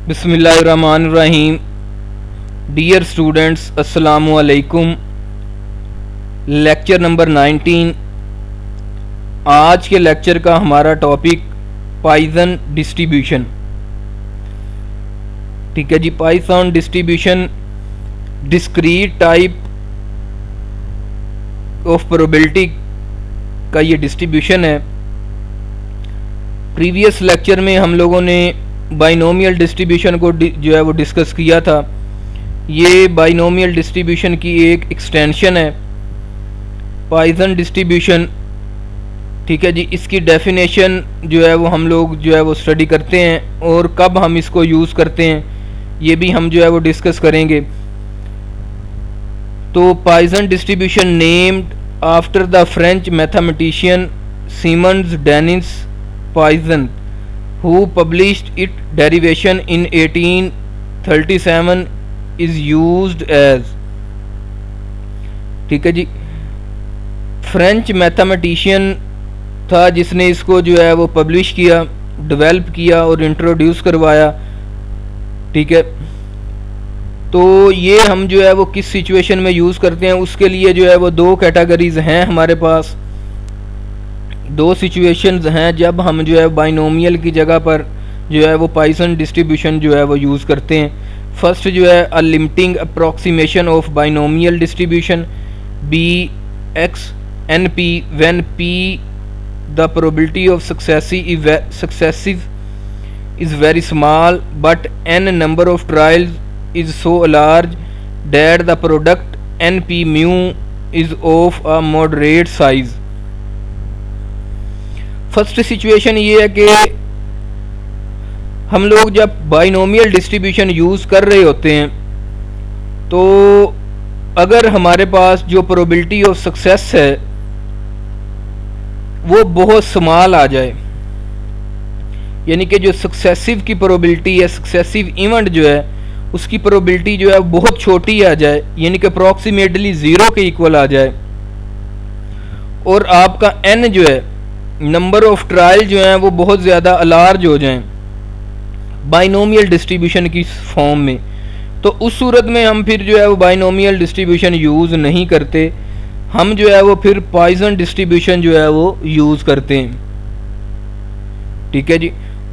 बिस्मिल्लाहिर्रहमानिर्रहीम। Dear students, अस्सलामु अलैकुम। Lecture number 19। आज के लेक्चर का हमारा टॉपिक पाइथन डिस्ट्रीब्यूशन। ठीक है जी। Poisson distribution discrete type of probability का ये डिस्ट्रीब्यूशन है। प्रीवियस लेक्चर में हम लोगों ने बाइनोमियल डिस्ट्रीब्यूशन को जो है वो डिस्कस किया था। ये बाइनोमियल डिस्ट्रीब्यूशन की एक एक्सटेंशन है पाइथन डिस्ट्रीब्यूशन। ठीक है जी। इसकी डेफिनेशन जो है वो हम लोग जो है वो स्टडी करते हैं और कब हम इसको यूज़ करते हैं ये भी हम जो है वो डिस्कस करेंगे। तो Poisson distribution named after the French mathematician Simeon Denis Poisson who published its derivation in 1837 is used as। ठीक है जी। फ्रेंच मैथमेटिशियन था जिसने इसको जो है वो पब्लिश किया, डेवलप किया और इंट्रोड्यूस करवाया। ठीक है। तो ये हम जो है वो किस सिचुएशन में यूज़ करते हैं उसके लिए जो है वो दो कैटेगरीज हैं हमारे पास। दो सिचुएशंस हैं जब हम जो है बाइनोमियल की जगह पर जो है वो पाइथन डिस्ट्रीब्यूशन जो है वो यूज़ करते हैं। फर्स्ट जो है a limiting approximation of binomial distribution B X N P when P the probability of successive is very small but N number of trials is so large that the product N P mu is of a moderate size. First situation ये है कि हम लोग जब binomial distribution use कर रहे होते हैं तो अगर हमारे पास जो प्रोबेबिलिटी ऑफ सक्सेस है वो बहुत स्मॉल आ जाए, यानी कि जो सक्सेसिव की प्रोबेबिलिटी है, सक्सेसिव इवेंट जो है उसकी प्रोबेबिलिटी जो है बहुत छोटी आ जाए, यानी कि अप्रॉक्सीमेटली ज़ीरो के इक्वल आ जाए, और आपका एन जो है नंबर ऑफ ट्रायल जो हैं वो बहुत ज़्यादा लार्ज हो जाएं बाइनोमियल डिस्ट्रीब्यूशन की फॉर्म में, तो उस सूरत में हम फिर जो है वो बाइनोमियल डिस्ट्रीब्यूशन यूज़ नहीं करते। हम जो है वो फिर पाइथन डिस्ट्रीब्यूशन जो है वो यूज़ करते हैं। ठीक है जी।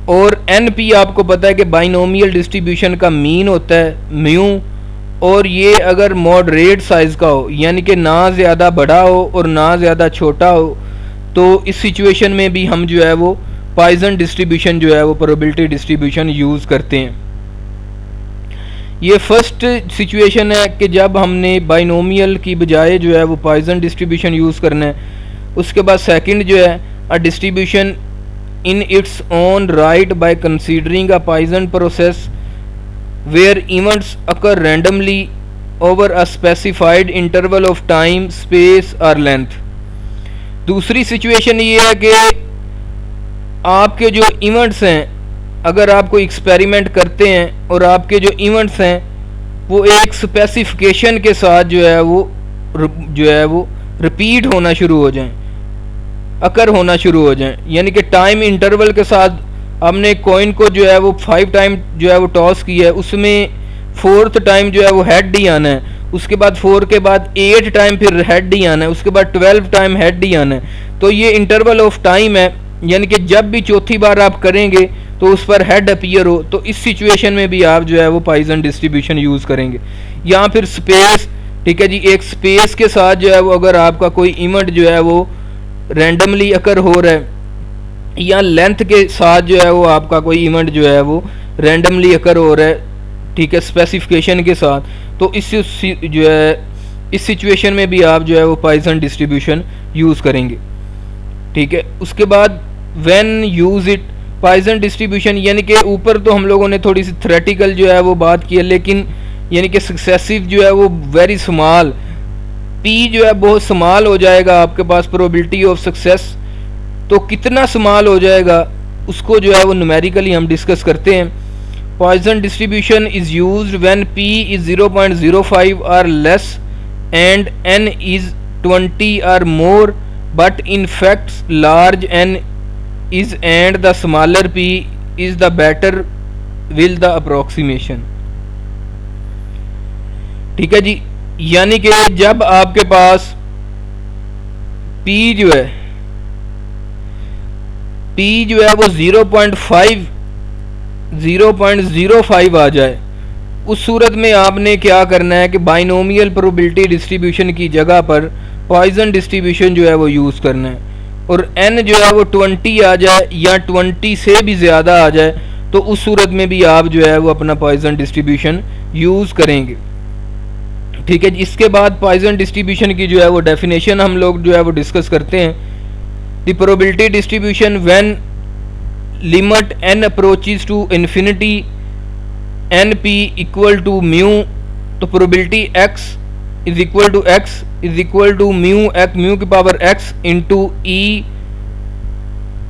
और एन पी आपको पता है कि बाइनोमियल डिस्ट्रीब्यूशन का मीन होता है म्यू, और ये अगर मॉडरेट साइज़ का हो यानी कि ना ज़्यादा बड़ा हो और ना ज़्यादा छोटा हो, तो इस सिचुएशन में भी हम जो है वो पाइथन डिस्ट्रीब्यूशन जो है वो प्रोबेबिलिटी डिस्ट्रीब्यूशन यूज़ करते हैं। ये फर्स्ट सिचुएशन है कि जब हमने बाइनोमियल की बजाय जो है वो पाइथन डिस्ट्रीब्यूशन यूज़ करना है। उसके बाद सेकंड जो है a distribution in its own right by considering a Poisson process where events occur randomly over a specified interval of time space और लेंथ। दूसरी सिचुएशन ये है कि आपके जो इवेंट्स हैं, अगर आप कोई एक्सपेरिमेंट करते हैं और आपके जो इवेंट्स हैं वो एक स्पेसिफिकेशन के साथ जो है वो रिपीट होना शुरू हो जाएं, अकर होना शुरू हो जाएं, यानी कि टाइम इंटरवल के साथ हमने कॉइन को जो है वो 5 टाइम जो है वो टॉस किया है, उसमें 4th टाइम जो है वो हेड ही आना है, उसके बाद 4 के बाद 8 टाइम फिर हेड ही आना है, उसके बाद 12 टाइम हेड ही आना है। तो ये इंटरवल ऑफ टाइम है, यानी कि जब भी चौथी बार आप करेंगे तो उस पर हेड अपीयर हो, तो इस सिचुएशन में भी आप जो है वो पाइथन डिस्ट्रीब्यूशन यूज़ करेंगे। या फिर स्पेस। ठीक है जी। एक स्पेस के साथ जो है वो अगर आपका कोई इवेंट जो है वो रैंडमली अकर हो रहा है, या लेंथ के साथ जो है वो आपका कोई इवेंट जो है वो रैंडमली अकर हो रहा है, ठीक है, स्पेसिफिकेशन के साथ, तो इस जो है इस सिचुएशन में भी आप जो है वो पाइथन डिस्ट्रीब्यूशन यूज़ करेंगे। ठीक है। उसके बाद when use it Python distribution, यानी कि ऊपर तो हम लोगों ने थोड़ी सी थ्योरेटिकल जो है वो बात की है, लेकिन यानी कि सक्सेसिव जो है वो वेरी स्मॉल, पी जो है बहुत स्मॉल हो जाएगा आपके पास प्रोबेबिलिटी ऑफ सक्सेस। तो कितना स्मॉल हो जाएगा उसको जो है वो न्यूमेरिकली हम डिस्कस करते हैं। Poisson distribution is used when p is 0.05 or less and n is 20 or more, but in fact large n is and the smaller p is the better will the approximation. ठीक है जी, यानी कि जब आपके पास P जो है वो 0.05 आ जाए, उस सूरत में आपने क्या करना है कि बाइनोमियल प्रोबेबिलिटी डिस्ट्रीब्यूशन की जगह पर पॉइजन डिस्ट्रीब्यूशन जो है वो यूज़ करना है, और n जो है वो 20 आ जाए या 20 से भी ज़्यादा आ जाए, तो उस सूरत में भी आप जो है वो अपना पॉइजन डिस्ट्रीब्यूशन यूज़ करेंगे। ठीक है जी, इसके बाद पॉइजन डिस्ट्रीब्यूशन की जो है वो डेफिनेशन हम लोग जो है वो डिस्कस करते हैं। The probability distribution when limit n approaches to infinity np equal to mu, तो probability x is equal to mu की power x into e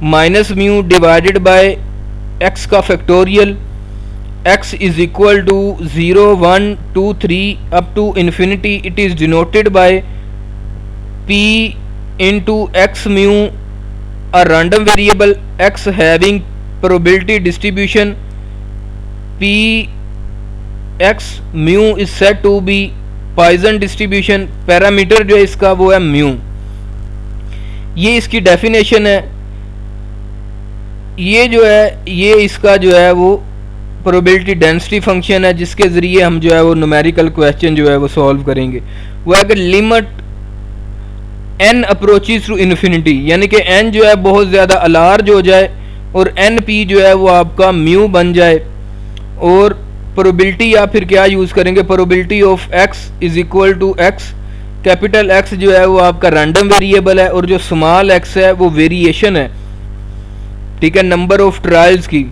minus mu divided by x का factorial, x is equal to 0, 1, 2, 3 up to infinity. It is denoted by p into x mu, a random variable x having probability distribution p x mu is said to be Poisson distribution. Parameter जो है इसका वो है mu. ये इसकी definition है। ये जो है ये इसका जो है वो प्रोबेबिलिटी डेंसिटी फंक्शन है, जिसके ज़रिए हम जो है वो न्यूमेरिकल क्वेश्चन जो है वो सॉल्व करेंगे। वो अगर limit n approaches to infinity, यानी कि n जो है बहुत ज़्यादा लार्ज हो जाए और np जो है वो आपका म्यू बन जाए, और प्रोबेबिलिटी या फिर क्या यूज़ करेंगे, probability of x is equal to x, capital X जो है वो आपका रैंडम वेरिएबल है और जो स्मॉल x है वो वेरिएशन है, ठीक है, नंबर ऑफ ट्रायल्स की।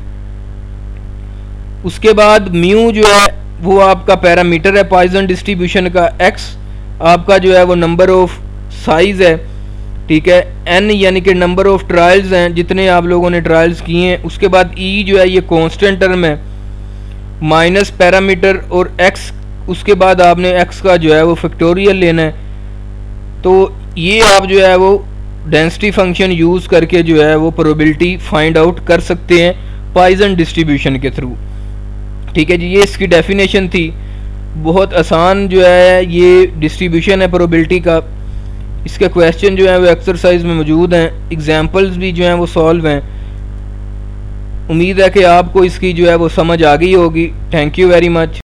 उसके बाद म्यू जो है वो आपका पैरामीटर है पॉइजन डिस्ट्रीब्यूशन का, x आपका जो है वो नंबर ऑफ साइज है, ठीक है, n यानी कि नंबर ऑफ ट्रायल्स हैं जितने आप लोगों ने ट्रायल्स किए हैं। उसके बाद e जो है ये कांस्टेंट टर्म है, माइनस पैरामीटर और x, उसके बाद आपने x का जो है वो फैक्टोरियल लेना है। तो ये आप जो है वो डेंसिटी फंक्शन यूज़ करके जो है वो प्रोबेबिलिटी फाइंड आउट कर सकते हैं पॉइजन डिस्ट्रीब्यूशन के थ्रू। ठीक है जी, ये इसकी डेफिनेशन थी। बहुत आसान जो है ये डिस्ट्रीब्यूशन है प्रोबेबिलिटी का। इसके क्वेश्चन जो है वो एक्सरसाइज में मौजूद हैं, एग्जांपल्स भी जो हैं वो सॉल्व हैं। उम्मीद है कि आपको इसकी जो है वो समझ आ गई होगी। Thank you very much.